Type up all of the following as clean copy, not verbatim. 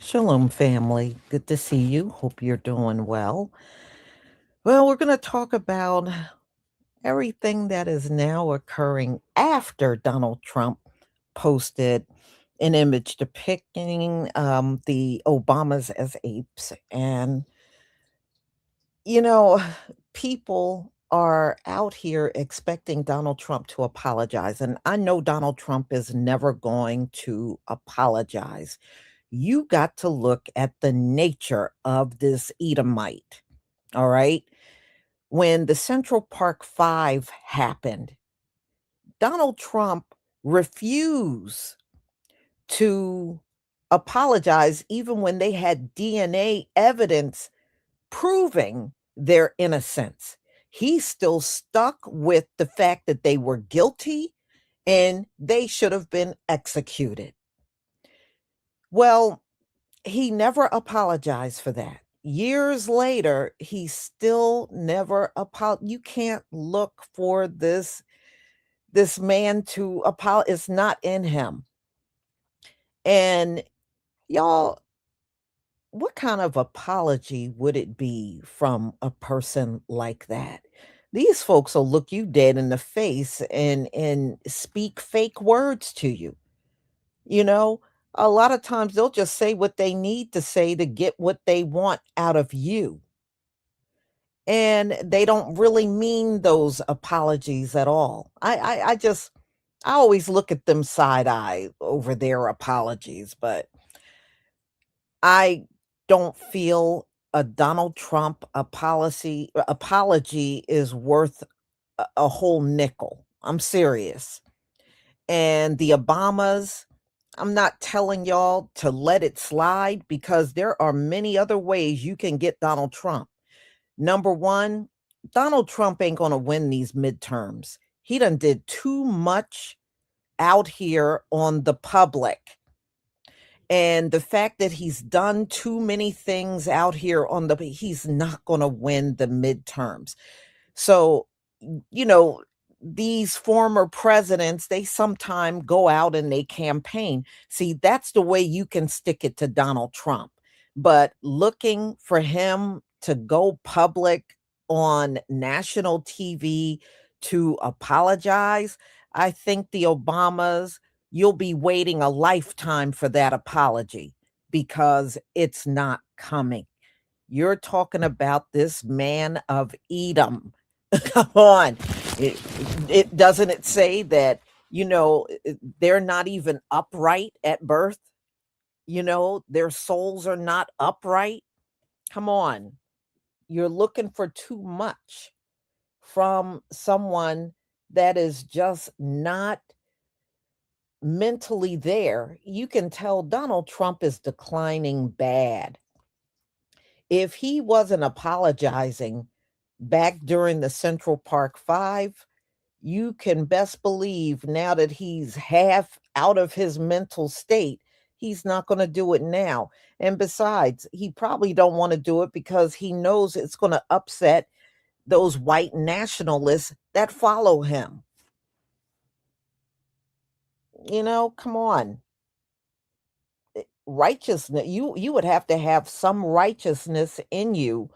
Shalom, family. Good to see you. Hope you're doing well. Well, we're going to talk about everything that is now occurring after Donald Trump posted an image depicting the Obamas as apes. And, you know, people are out here expecting Donald Trump to apologize. And I know Donald Trump is never going to apologize. You got to look at the nature of this Edomite. All right. When the Central Park Five happened, Donald Trump refused to apologize, even when they had DNA evidence proving their innocence. He still stuck with the fact that they were guilty and they should have been executed. Well, he never apologized for that. Years later, he still never you can't look for this man to apologize. It's not in him. And y'all, what kind of apology would it be from a person like that? These folks will look you dead in the face and speak fake words to you. You know, a lot of times they'll just say what they need to say to get what they want out of you. And they don't really mean those apologies at all. I always look at them side eye over their apologies, but I don't feel a Donald Trump apology is worth a whole nickel. I'm serious. And the Obamas, I'm not telling y'all to let it slide because there are many other ways you can get Donald Trump. Number one, Donald Trump ain't going to win these midterms. He done did too much out here on the public. And the fact that he's done too many things out here he's not going to win the midterms. So, you know, these former presidents, they sometimes go out and they campaign. See, that's the way you can stick it to Donald Trump. But looking for him to go public on national TV to apologize, I think the Obamas, you'll be waiting a lifetime for that apology because it's not coming. You're talking about this man of Edom. Come on. It doesn't it say that, they're not even upright at birth? Their souls are not upright. Come on. You're looking for too much from someone that is just not mentally there. You can tell Donald Trump is declining bad. If he wasn't apologizing back during the Central Park Five, you can best believe now that he's half out of his mental state, he's not going to do it now. And besides, he probably don't want to do it because he knows it's going to upset those white nationalists that follow him. Come on. Righteousness, you would have to have some righteousness in you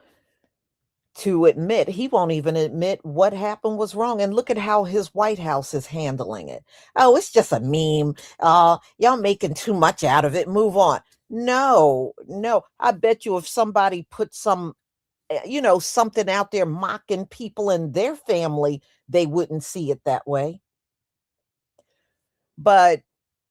to admit. He won't even admit what happened was wrong. And look at how his White House is handling it. Oh, it's just a meme. Y'all making too much out of it. Move on. No, no. I bet you if somebody put something out there mocking people in their family, they wouldn't see it that way. But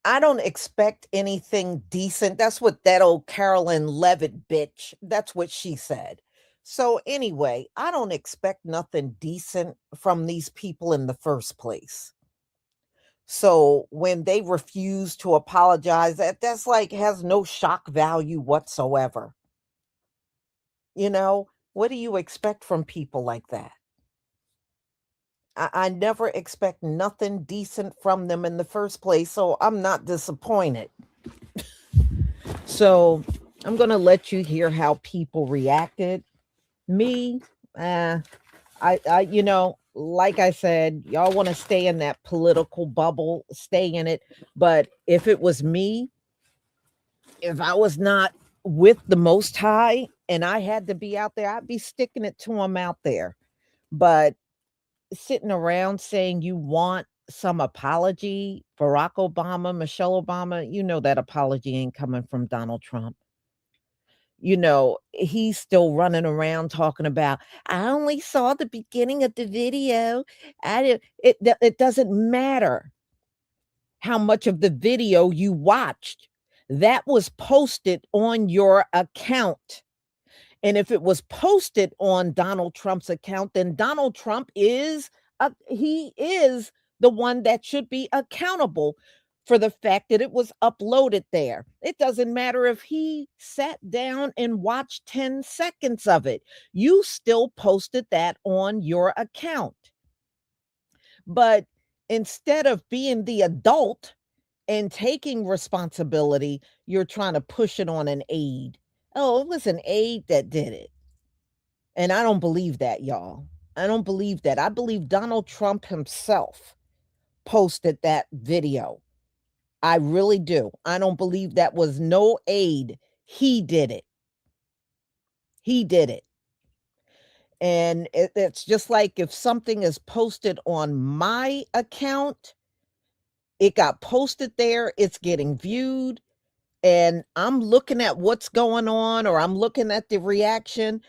I don't expect anything decent. That's what that old Carolyn Levitt bitch, that's what she said. So anyway, I don't expect nothing decent from these people in the first place. So when they refuse to apologize, that's like has no shock value whatsoever. What do you expect from people like that? I never expect nothing decent from them in the first place, so I'm not disappointed. So I'm going to let you hear how people reacted. Me, like I said, y'all want to stay in that political bubble, stay in it. But if it was me, if I was not with the Most High and I had to be out there, I'd be sticking it to him out there. But sitting around saying you want some apology, Barack Obama, Michelle Obama, you know that apology ain't coming from Donald Trump. You know, he's still running around talking about, "I only saw the beginning of the video. I did" it doesn't matter how much of the video you watched. That was posted on your account. And if it was posted on Donald Trump's account, then Donald Trump is he is the one that should be accountable for the fact that it was uploaded there. It doesn't matter if he sat down and watched 10 seconds of it. You still posted that on your account. But instead of being the adult and taking responsibility, you're trying to push it on an aide. Oh, it was an aide that did it. And I don't believe that, y'all. I don't believe that. I believe Donald Trump himself posted that video. I really do. I don't believe that was no aid. He did it. He did it. And it's just like if something is posted on my account, it got posted there, it's getting viewed, and I'm looking at what's going on or I'm looking at the reaction.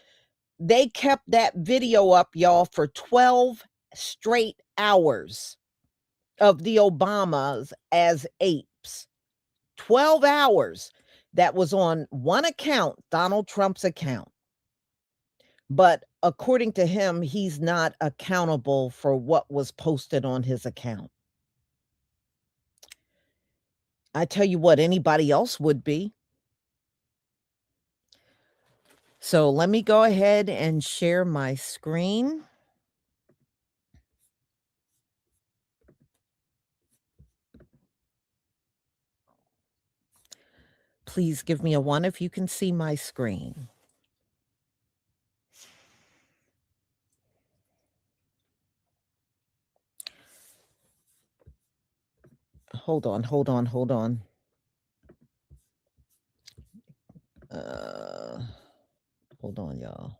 They kept that video up, y'all, for 12 straight hours of the Obamas as apes. 12 hours. That was on one account, Donald Trump's account. But according to him, he's not accountable for what was posted on his account. I tell you what, anybody else would be. So let me go ahead and share my screen. Please give me a 1 if you can see my screen. Hold on, hold on, hold on. Uh, Hold on, y'all.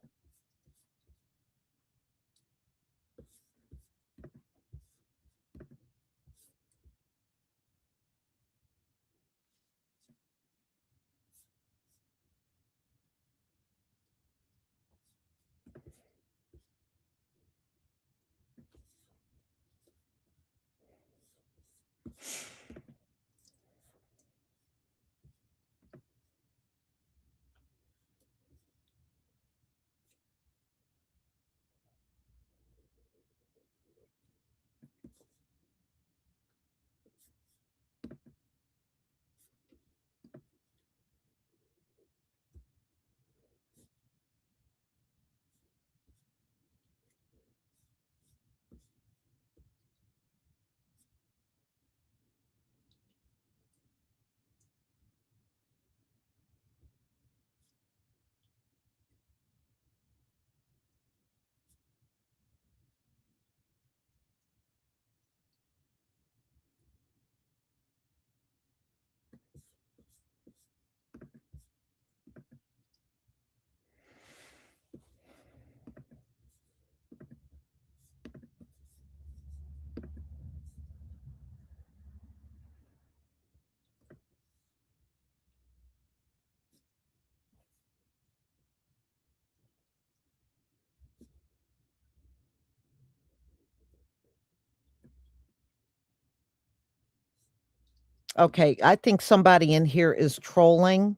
Okay, I think somebody in here is trolling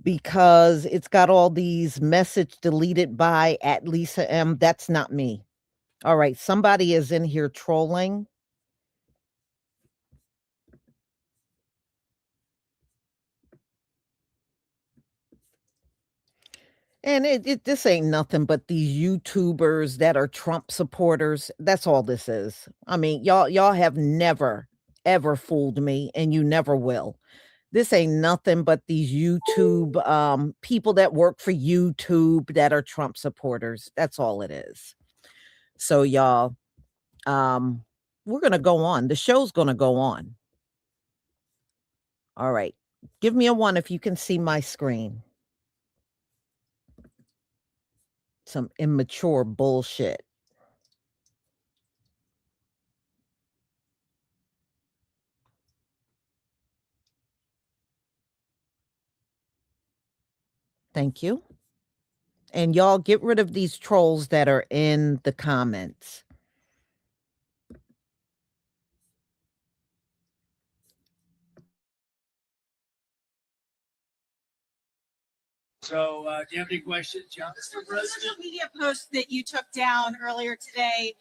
because it's got all these message deleted by at Lisa M. That's not me. All right, somebody is in here trolling. And this ain't nothing but these YouTubers that are Trump supporters. That's all this is. I mean, y'all have never ever fooled me and you never will. This ain't nothing but these YouTube people that work for YouTube that are Trump supporters. That's all it is. So y'all, we're going to go on. The show's going to go on. All right. Give me a 1 if you can see my screen. Some immature bullshit. Thank you. And y'all get rid of these trolls that are in the comments. So, do you have any questions, John? Mr. President, social media post that you took down earlier today,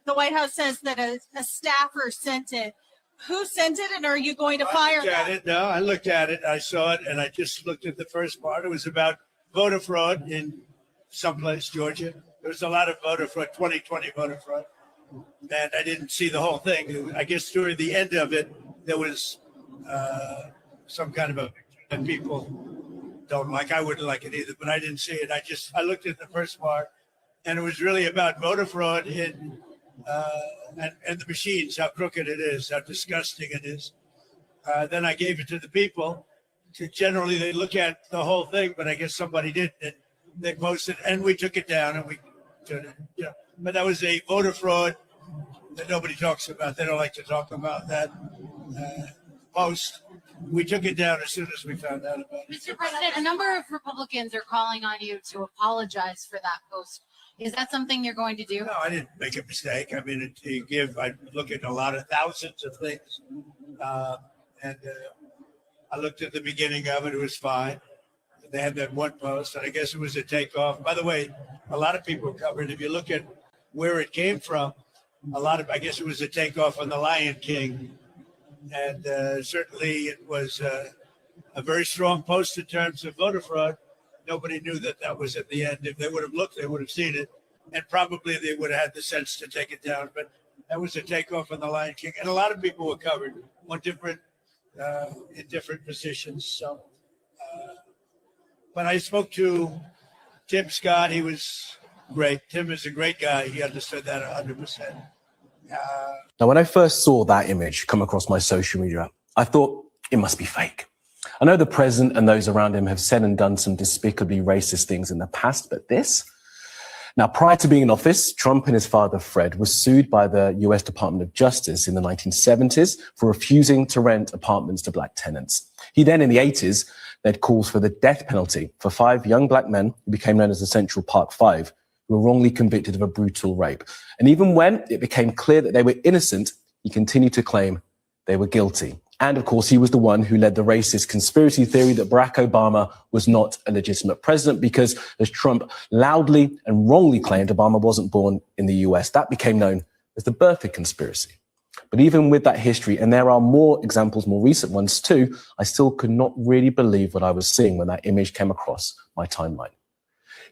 the White House says that a staffer sent it. Who sent it, and are you going to fire them? No, I looked at it. I saw it, and I just looked at the first part. It was about voter fraud in someplace, Georgia. There was a lot of voter fraud, 2020 voter fraud, and I didn't see the whole thing. I guess during the end of it, there was some kind of a picture that people don't like. I wouldn't like it either, but I didn't see it. I looked at the first part, and it was really about voter fraud in and the machines, how crooked it is, how disgusting it is. Then I gave it to the people. Generally, they look at the whole thing, but I guess somebody did. They posted, and we took it down, and we turned it. Yeah, but that was a voter fraud that nobody talks about. They don't like to talk about that post. We took it down as soon as we found out about it. Mr. President, a number of Republicans are calling on you to apologize for that post. Is that something you're going to do? No, I didn't make a mistake. I mean, I look at a lot of thousands of things. And I looked at the beginning of it. It was fine. They had that one post, and I guess it was a takeoff. By the way, a lot of people covered. If you look at where it came from, I guess it was a takeoff on the Lion King. And certainly it was a very strong post in terms of voter fraud. Nobody knew that was at the end. If they would have looked, they would have seen it. And probably they would have had the sense to take it down. But that was a takeoff on the Lion King. And a lot of people were covered on in different positions. So, but I spoke to Tim Scott. He was great. Tim is a great guy. He understood that 100%. Now, when I first saw that image come across my social media, I thought it must be fake. I know the president and those around him have said and done some despicably racist things in the past, but this? Now, prior to being in office, Trump and his father, Fred, was sued by the US Department of Justice in the 1970s for refusing to rent apartments to black tenants. He then, in the 80s, led calls for the death penalty for 5 young black men who became known as the Central Park Five, who were wrongly convicted of a brutal rape. And even when it became clear that they were innocent, he continued to claim they were guilty. And of course, he was the one who led the racist conspiracy theory that Barack Obama was not a legitimate president because, as Trump loudly and wrongly claimed, Obama wasn't born in the US. That became known as the birther conspiracy. But even with that history, and there are more examples, more recent ones too, I still could not really believe what I was seeing when that image came across my timeline.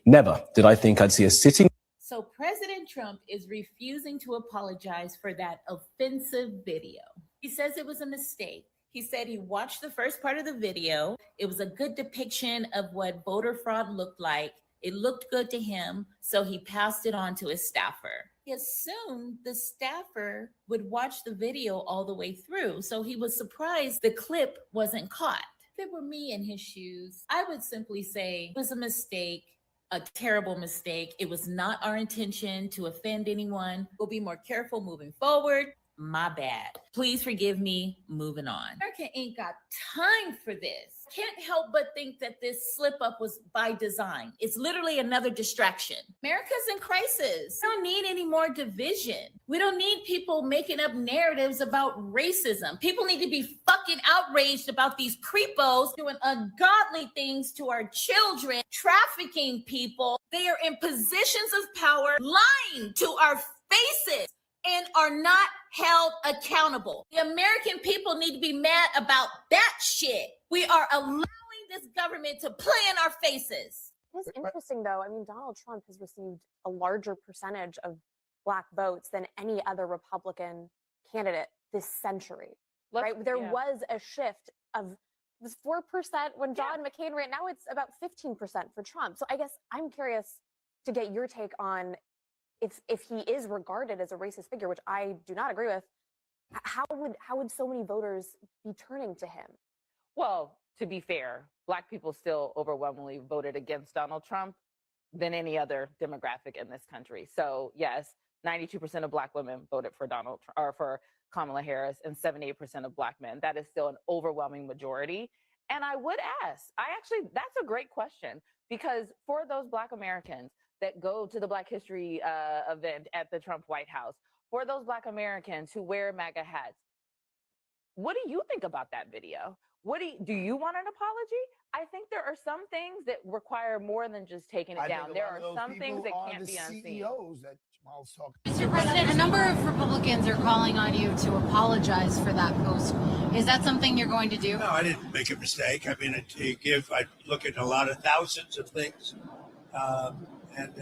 Never did I think I'd see a sitting. So President Trump is refusing to apologize for that offensive video. He says it was a mistake. He said he watched the first part of the video. It was a good depiction of what voter fraud looked like. It looked good to him, so he passed it on to his staffer. He assumed the staffer would watch the video all the way through, so he was surprised the clip wasn't caught. If it were me in his shoes, I would simply say it was a mistake. A terrible mistake. It was not our intention to offend anyone. We'll be more careful moving forward. My bad. Please forgive me. Moving on. America ain't got time for this. Can't help but think that this slip up was by design. It's literally another distraction. America's in crisis. We don't need any more division. We don't need people making up narratives about racism. People need to be fucking outraged about these creepos doing ungodly things to our children, trafficking people. They are in positions of power, lying to our faces, and are not held accountable. The American people need to be mad about that shit. We are allowing this government to play in our faces. It's interesting, though. I mean, Donald Trump has received a larger percentage of Black votes than any other Republican candidate this century, right? There was a shift of, it was 4% when John McCain ran. Now it's about 15% for Trump. So I guess I'm curious to get your take on if he is regarded as a racist figure, which I do not agree with, how would so many voters be turning to him? Well, to be fair, Black people still overwhelmingly voted against Donald Trump than any other demographic in this country. So yes, 92% of Black women voted for for Kamala Harris, and 78% of Black men. That is still an overwhelming majority. And I would ask, that's a great question, because for those Black Americans that go to the Black History event at the Trump White House, for those Black Americans who wear MAGA hats, what do you think about that video? Do you want an apology? I think there are some things that require more than just taking it down. There are some things that can't be unseen. CEOs that Jamal's talking. Mr. President, a number of Republicans are calling on you to apologize for that post. Is that something you're going to do? No, I didn't make a mistake. I mean, I look at a lot of thousands of things, and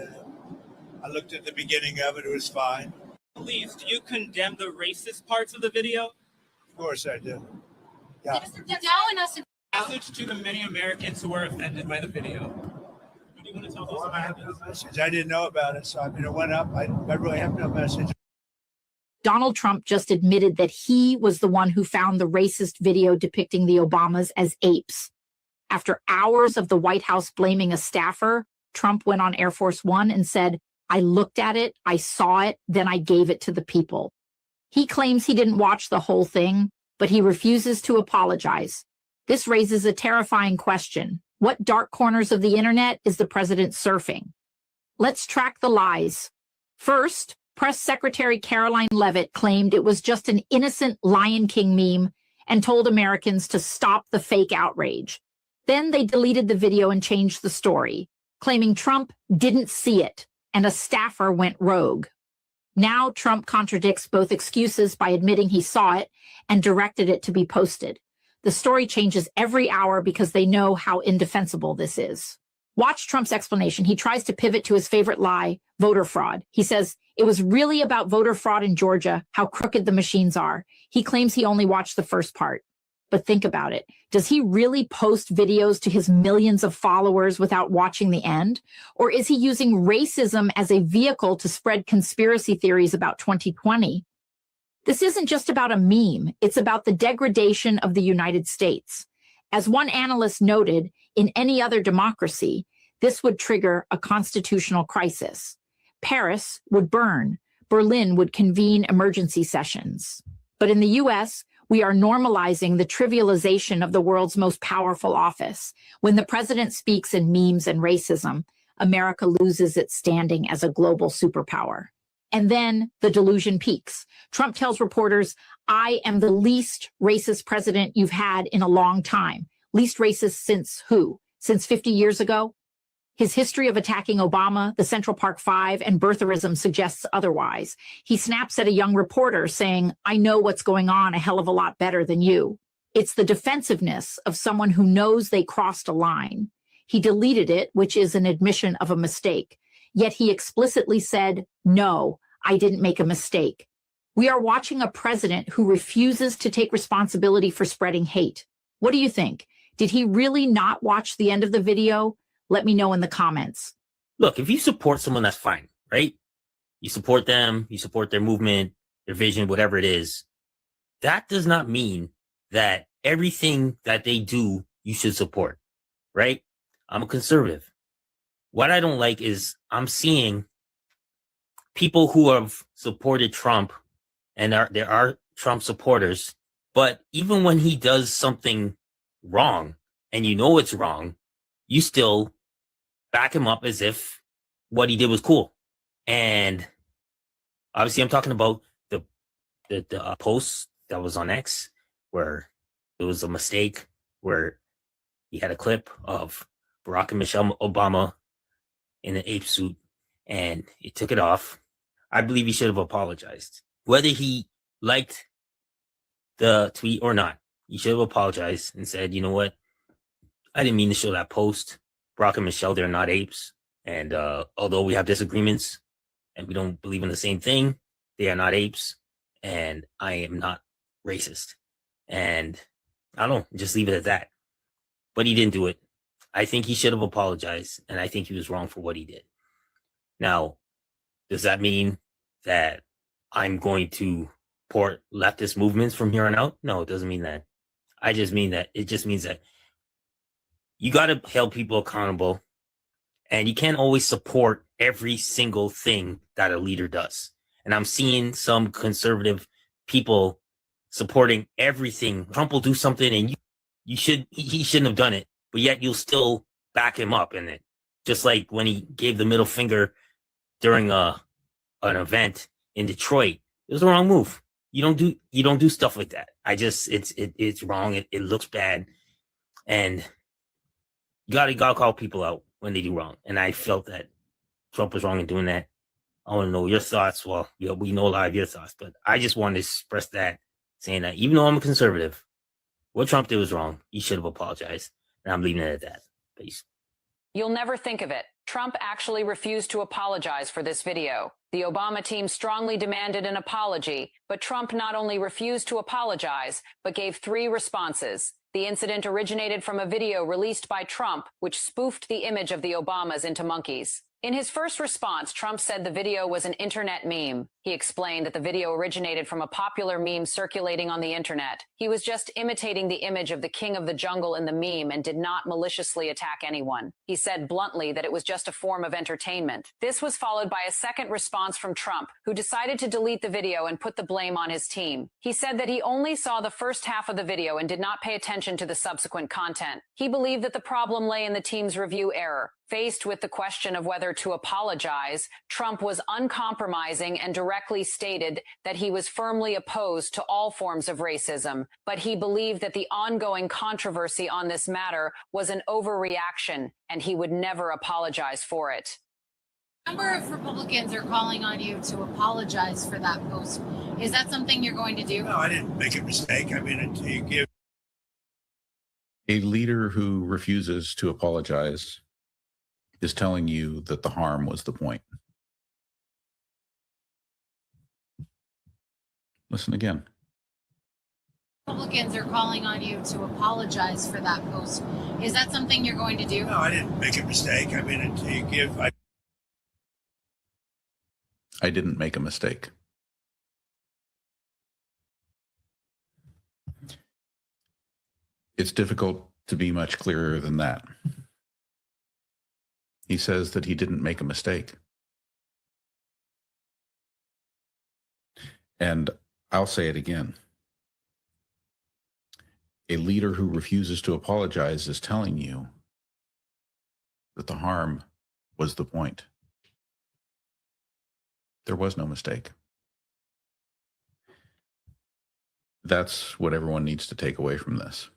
I looked at the beginning of it. It was fine. Please, do you condemn the racist parts of the video? Of course I do. Yeah. Message to the many Americans who were offended by the video. What do you want to tell those Americans? I didn't know about it, so I mean, it went up. I really have no message. Donald Trump just admitted that he was the one who found the racist video depicting the Obamas as apes. After hours of the White House blaming a staffer, Trump went on Air Force One and said, "I looked at it, I saw it, then I gave it to the people." He claims he didn't watch the whole thing, but he refuses to apologize. This raises a terrifying question. What dark corners of the internet is the president surfing? Let's track the lies. First, Press Secretary Caroline Leavitt claimed it was just an innocent Lion King meme and told Americans to stop the fake outrage. Then they deleted the video and changed the story, claiming Trump didn't see it and a staffer went rogue. Now Trump contradicts both excuses by admitting he saw it and directed it to be posted. The story changes every hour because they know how indefensible this is. Watch Trump's explanation. He tries to pivot to his favorite lie, voter fraud. He says, it was really about voter fraud in Georgia, how crooked the machines are. He claims he only watched the first part. But think about it. Does he really post videos to his millions of followers without watching the end? Or is he using racism as a vehicle to spread conspiracy theories about 2020? This isn't just about a meme. It's about the degradation of the United States. As one analyst noted, in any other democracy, this would trigger a constitutional crisis. Paris would burn. Berlin would convene emergency sessions. But in the US, we are normalizing the trivialization of the world's most powerful office. When the president speaks in memes and racism, America loses its standing as a global superpower. And then the delusion peaks. Trump tells reporters, "I am the least racist president you've had in a long time." Least racist since who? Since 50 years ago? His history of attacking Obama, the Central Park Five, and birtherism suggests otherwise. He snaps at a young reporter saying, "I know what's going on a hell of a lot better than you." It's the defensiveness of someone who knows they crossed a line. He deleted it, which is an admission of a mistake. Yet he explicitly said, "No, I didn't make a mistake." We are watching a president who refuses to take responsibility for spreading hate. What do you think? Did he really not watch the end of the video? Let me know in the comments. Look, if you support someone, that's fine, right? You support them, you support their movement, their vision, whatever it is. That does not mean that everything that they do, you should support, right? I'm a conservative. What I don't like is I'm seeing people who have supported Trump, and there are Trump supporters, but even when he does something wrong and you know it's wrong, you still back him up as if what he did was cool. And obviously I'm talking about the post that was on X where it was a mistake, where he had a clip of Barack and Michelle Obama in an ape suit and he took it off. I believe he should have apologized. Whether he liked the tweet or not, he should have apologized and said, "You know what? I didn't mean to show that post. Barack and Michelle, they're not apes. And although we have disagreements and we don't believe in the same thing, they are not apes. And I am not racist." And I don't know, just leave it at that. But he didn't do it. I think he should have apologized, and I think he was wrong for what he did. Now, does that mean that I'm going to support leftist movements from here on out? No, it doesn't mean that. I just mean that it just means that you got to hold people accountable, and you can't always support every single thing that a leader does. And I'm seeing some conservative people supporting everything. Trump will do something, and he shouldn't have done it, but yet you'll still back him up in it. Just like when he gave the middle finger during an event in Detroit, it was the wrong move. You don't do stuff like that. It's wrong. It looks bad, and you gotta call people out when they do wrong. And I felt that Trump was wrong in doing that. I want to know your thoughts. Well, we know a lot of your thoughts, but I just wanted to express that, saying that even though I'm a conservative, what Trump did was wrong. He should have apologized, and I'm leaving it at that. Peace. You'll never think of it. Trump actually refused to apologize for this video. The Obama team strongly demanded an apology, but Trump not only refused to apologize, but gave 3 responses. The incident originated from a video released by Trump, which spoofed the image of the Obamas into monkeys. In his first response, Trump said the video was an internet meme. He explained that the video originated from a popular meme circulating on the internet. He was just imitating the image of the king of the jungle in the meme and did not maliciously attack anyone. He said bluntly that it was just a form of entertainment. This was followed by a second response from Trump, who decided to delete the video and put the blame on his team. He said that he only saw the first half of the video and did not pay attention to the subsequent content. He believed that the problem lay in the team's review error. Faced with the question of whether to apologize, Trump was uncompromising and directly stated that he was firmly opposed to all forms of racism, but he believed that the ongoing controversy on this matter was an overreaction, and he would never apologize for it. A number of Republicans are calling on you to apologize for that post. Is that something you're going to do? No, I didn't make a mistake. I mean, you give a leader who refuses to apologize is telling you that the harm was the point. Listen again. Republicans are calling on you to apologize for that post. Is that something you're going to do? No, I didn't make a mistake. I mean, you give. I didn't make a mistake. It's difficult to be much clearer than that. He says that he didn't make a mistake. And I'll say it again. A leader who refuses to apologize is telling you that the harm was the point. There was no mistake. That's what everyone needs to take away from this.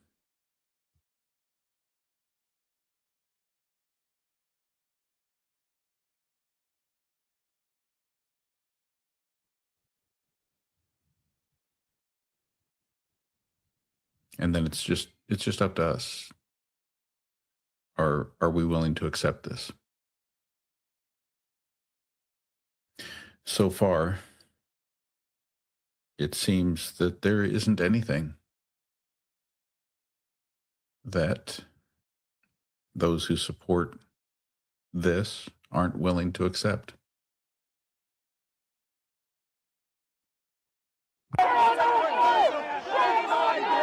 And then it's just up to us. Are we willing to accept this? So far, it seems that there isn't anything that those who support this aren't willing to accept.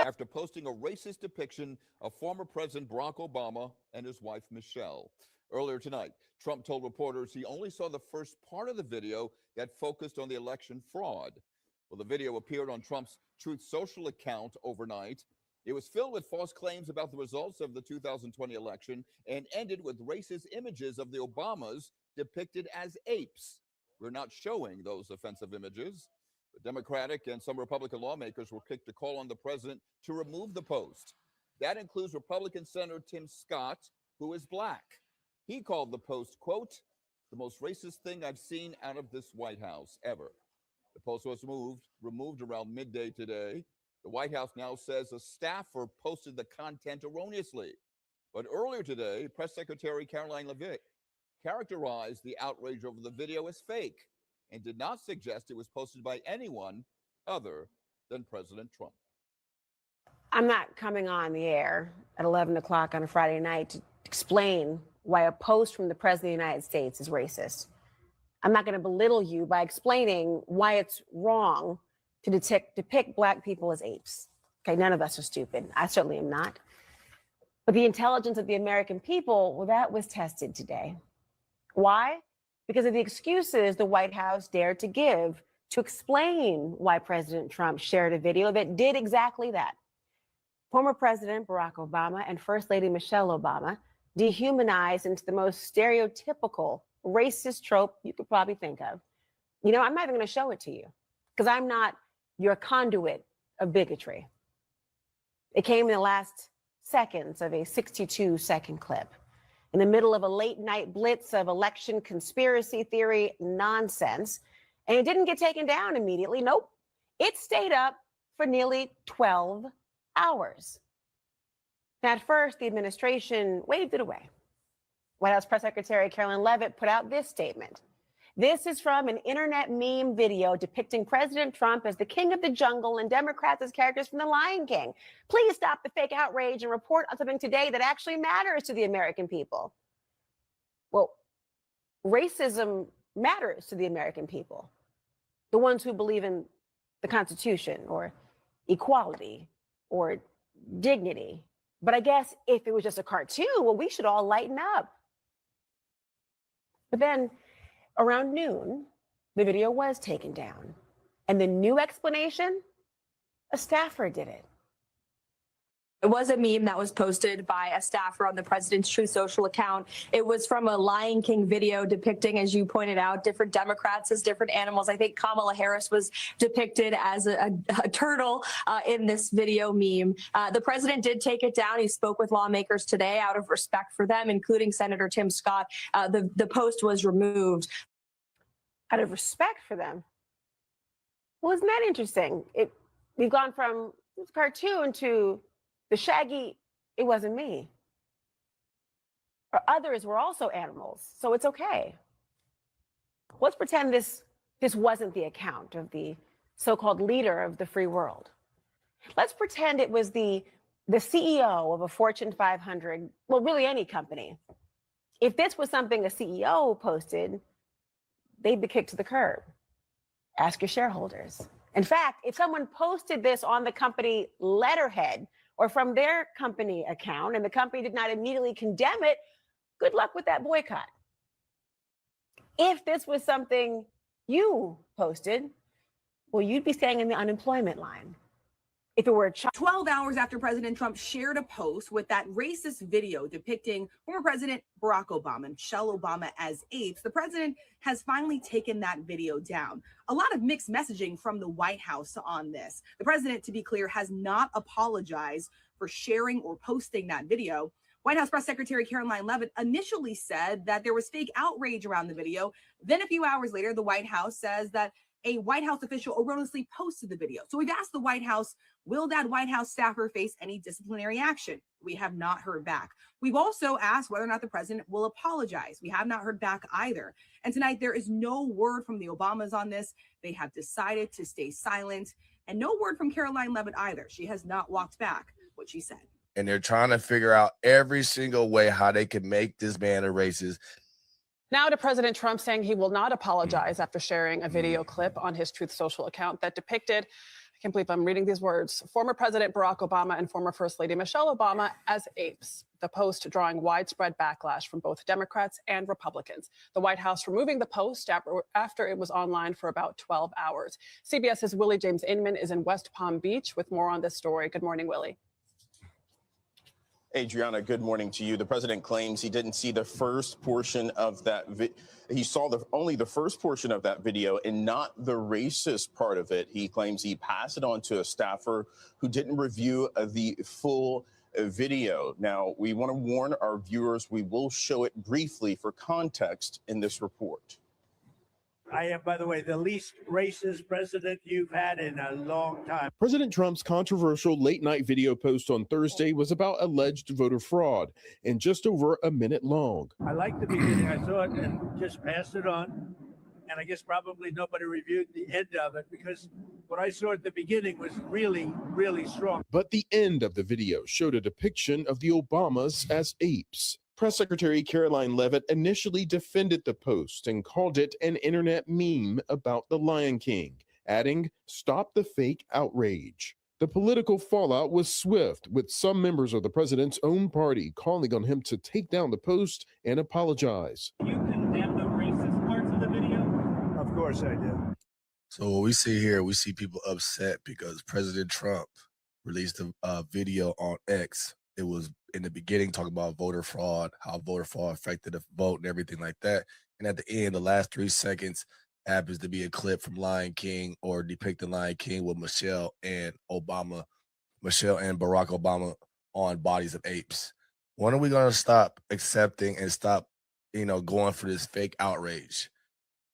After posting a racist depiction of former President Barack Obama and his wife, Michelle. Earlier tonight, Trump told reporters he only saw the first part of the video that focused on the election fraud. Well, the video appeared on Trump's Truth Social account overnight. It was filled with false claims about the results of the 2020 election and ended with racist images of the Obamas depicted as apes. We're not showing those offensive images. The Democratic and some Republican lawmakers were quick to call on the president to remove the post. That includes Republican Senator Tim Scott, who is black. He called the post, quote, the most racist thing I've seen out of this White House ever. The post was removed around midday today. The White House now says a staffer posted the content erroneously. But earlier today, Press Secretary Caroline Leavitt characterized the outrage over the video as fake and did not suggest it was posted by anyone other than President Trump. I'm not coming on the air at 11 o'clock on a Friday night to explain why a post from the President of the United States is racist. I'm not going to belittle you by explaining why it's wrong to depict Black people as apes. Okay, none of us are stupid. I certainly am not. But the intelligence of the American people, well, that was tested today. Why? Because of the excuses the White House dared to give to explain why President Trump shared a video that did exactly that. Former President Barack Obama and First Lady Michelle Obama dehumanized into the most stereotypical racist trope you could probably think of. You know, I'm not even going to show it to you because I'm not your conduit of bigotry. It came in the last seconds of a 62-second clip in the middle of a late night blitz of election conspiracy theory nonsense. And it didn't get taken down immediately. Nope. It stayed up for nearly 12 hours. Now, at first, the administration waved it away. White House Press Secretary Caroline Leavitt put out this statement. This is from an internet meme video depicting President Trump as the king of the jungle and Democrats as characters from The Lion King. Please stop the fake outrage and report on something today that actually matters to the American people. Well, racism matters to the American people, the ones who believe in the Constitution or equality or dignity. But I guess if it was just a cartoon, well, we should all lighten up. But then around noon, the video was taken down. And the new explanation, a staffer did it. It was a meme that was posted by a staffer on the president's Truth Social account. It was from a Lion King video depicting, as you pointed out, different Democrats as different animals. I think Kamala Harris was depicted as a turtle in this video meme. The president did take it down. He spoke with lawmakers today out of respect for them, including Senator Tim Scott. The post was removed. Out of respect for them? Well, isn't that interesting? We've gone from this cartoon to the shaggy, it wasn't me. Or others were also animals, so it's okay. Let's pretend this wasn't the account of the so-called leader of the free world. Let's pretend it was the CEO of a Fortune 500, well, really any company. If this was something a CEO posted, they'd be kicked to the curb. Ask your shareholders. In fact, if someone posted this on the company letterhead or from their company account and the company did not immediately condemn it, good luck with that boycott. If this was something you posted, well, you'd be staying in the unemployment line. If it were a 12 hours after President Trump shared a post with that racist video depicting former President Barack Obama and Michelle Obama as apes, the president has finally taken that video down. A lot of mixed messaging from the White House on this. The president, to be clear, has not apologized for sharing or posting that video. White House Press Secretary Caroline Leavitt initially said that there was fake outrage around the video. Then a few hours later, the White House says that a White House official erroneously posted the video. So we've asked the White House, will that White House staffer face any disciplinary action? We have not heard back. We've also asked whether or not the president will apologize. We have not heard back either. And tonight, there is no word from the Obamas on this. They have decided to stay silent, and no word from Caroline Leavitt either. She has not walked back what she said. And they're trying to figure out every single way how they can make this man a racist. Now to President Trump saying he will not apologize after sharing a video clip on his Truth Social account that depicted, I can't believe I'm reading these words, former President Barack Obama and former First Lady Michelle Obama as apes. The post drawing widespread backlash from both Democrats and Republicans. The White House removing the post after it was online for about 12 hours. CBS's Willie James Inman is in West Palm Beach with more on this story. Good morning, Willie. Adriana, good morning to you. The president claims he didn't see the first portion of that. He saw only the first portion of that video and not the racist part of it. He claims he passed it on to a staffer who didn't review the full video. Now, we want to warn our viewers, we will show it briefly for context in this report. I am, by the way, the least racist president you've had in a long time. President Trump's controversial late-night video post on Thursday was about alleged voter fraud and just over a minute long. I liked the beginning. I saw it and just passed it on. And I guess probably nobody reviewed the end of it because what I saw at the beginning was really, really strong. But the end of the video showed a depiction of the Obamas as apes. Press Secretary Caroline Leavitt initially defended the post and called it an internet meme about the Lion King, adding, "Stop the fake outrage." The political fallout was swift, with some members of the president's own party calling on him to take down the post and apologize. You condemn the racist parts of the video? Of course I do. So what we see here, we see people upset because President Trump released a video on X. It was in the beginning talking about voter fraud, how voter fraud affected the vote and everything like that. And at the end, the last 3 seconds happens to be a clip from Lion King or depicting Lion King with Michelle and Barack Obama on bodies of apes. When are we going to stop accepting and stop, going for this fake outrage?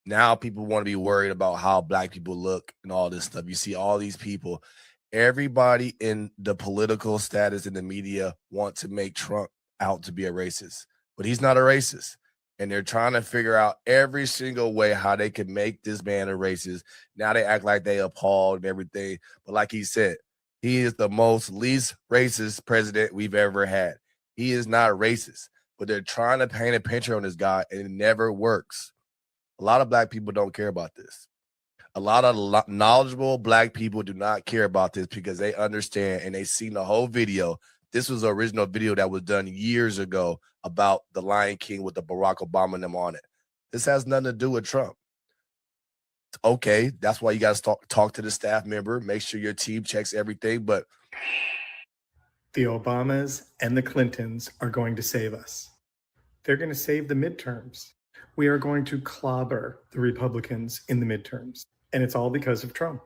Now people want to be worried about how black people look and all this stuff. You see all these people, everybody in the political status in the media want to make Trump out to be a racist, but he's not a racist. And they're trying to figure out every single way how they can make this man a racist. Now they act like they appalled and everything. But like he said, he is the most least racist president we've ever had. He is not racist, but they're trying to paint a picture on this guy and it never works. A lot of black people don't care about this. A lot of knowledgeable black people do not care about this because they understand and they've seen the whole video. This was the original video that was done years ago about the Lion King with the Barack Obama and them on it. This has nothing to do with Trump. Okay, that's why you got to talk to the staff member, make sure your team checks everything. But the Obamas and the Clintons are going to save us. They're going to save the midterms. We are going to clobber the Republicans in the midterms. And it's all because of Trump.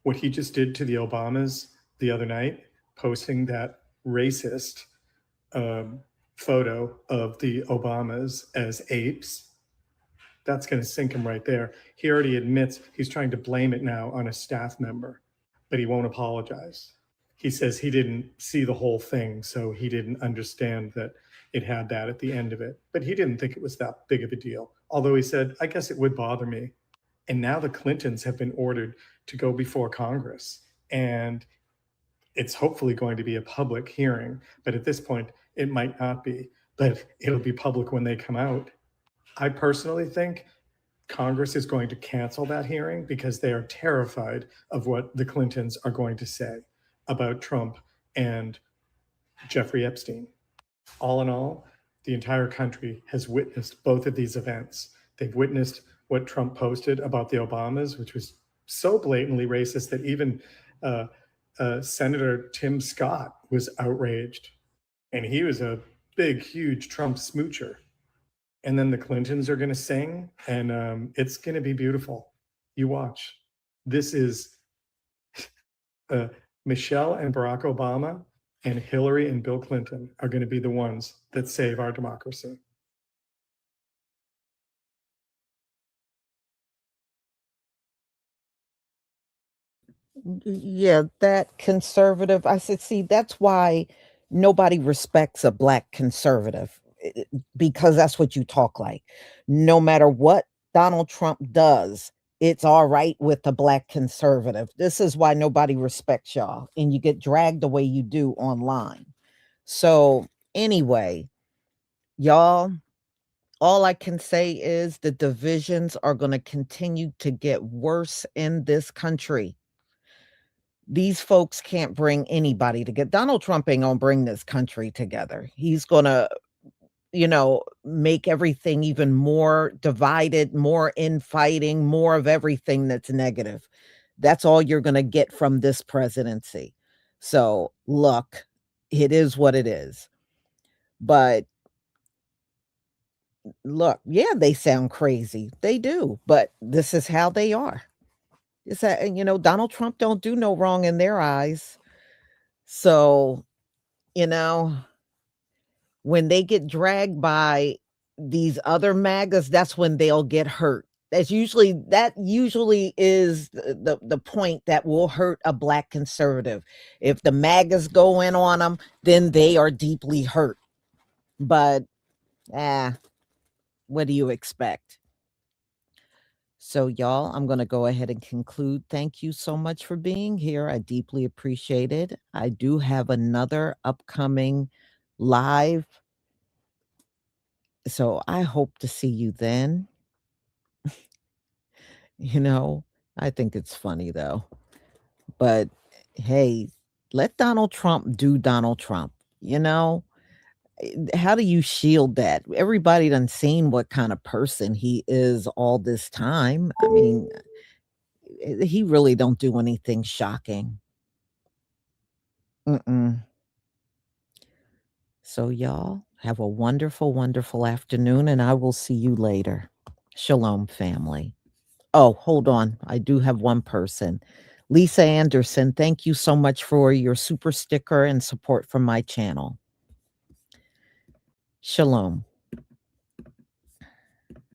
What he just did to the Obamas the other night, posting that racist photo of the Obamas as apes, that's going to sink him right there. He already admits he's trying to blame it now on a staff member, but he won't apologize. He says he didn't see the whole thing, so he didn't understand that it had that at the end of it. But he didn't think it was that big of a deal. Although he said, I guess it would bother me. And now the Clintons have been ordered to go before Congress. And it's hopefully going to be a public hearing. But at this point, it might not be. But it'll be public when they come out. I personally think Congress is going to cancel that hearing because they are terrified of what the Clintons are going to say about Trump and Jeffrey Epstein. All in all, the entire country has witnessed both of these events. They've witnessed what Trump posted about the Obamas, which was so blatantly racist that even Senator Tim Scott was outraged. And he was a big, huge Trump smoocher. And then the Clintons are going to sing, and it's going to be beautiful. You watch. This is Michelle and Barack Obama and Hillary and Bill Clinton are going to be the ones that save our democracy. Yeah, that conservative. I said, see, that's why nobody respects a black conservative, because that's what you talk like. No matter what Donald Trump does, it's all right with the black conservative. This is why nobody respects y'all, and you get dragged the way you do online. So anyway, y'all, all I can say is the divisions are going to continue to get worse in this country. These folks can't bring anybody together. Donald Trump ain't gonna bring this country together. He's gonna, make everything even more divided, more infighting, more of everything that's negative. That's all you're gonna get from this presidency. So look, it is what it is. But look, yeah, they sound crazy. They do, but this is how they are. Is that, Donald Trump don't do no wrong in their eyes. So, when they get dragged by these other MAGAs, that's when they'll get hurt. That usually is the point that will hurt a black conservative. If the MAGAs go in on them, then they are deeply hurt. But, what do you expect? So, y'all, I'm going to go ahead and conclude. Thank you so much for being here. I deeply appreciate it. I do have another upcoming live. So I hope to see you then. I think it's funny, though. But hey, let Donald Trump do Donald Trump. You know, how do you shield that? Everybody done seen what kind of person he is all this time. I mean, he really don't do anything shocking. Mm-mm. So y'all have a wonderful, wonderful afternoon, and I will see you later. Shalom, family. Oh, hold on. I do have one person. Lisa Anderson, thank you so much for your super sticker and support from my channel. Shalom.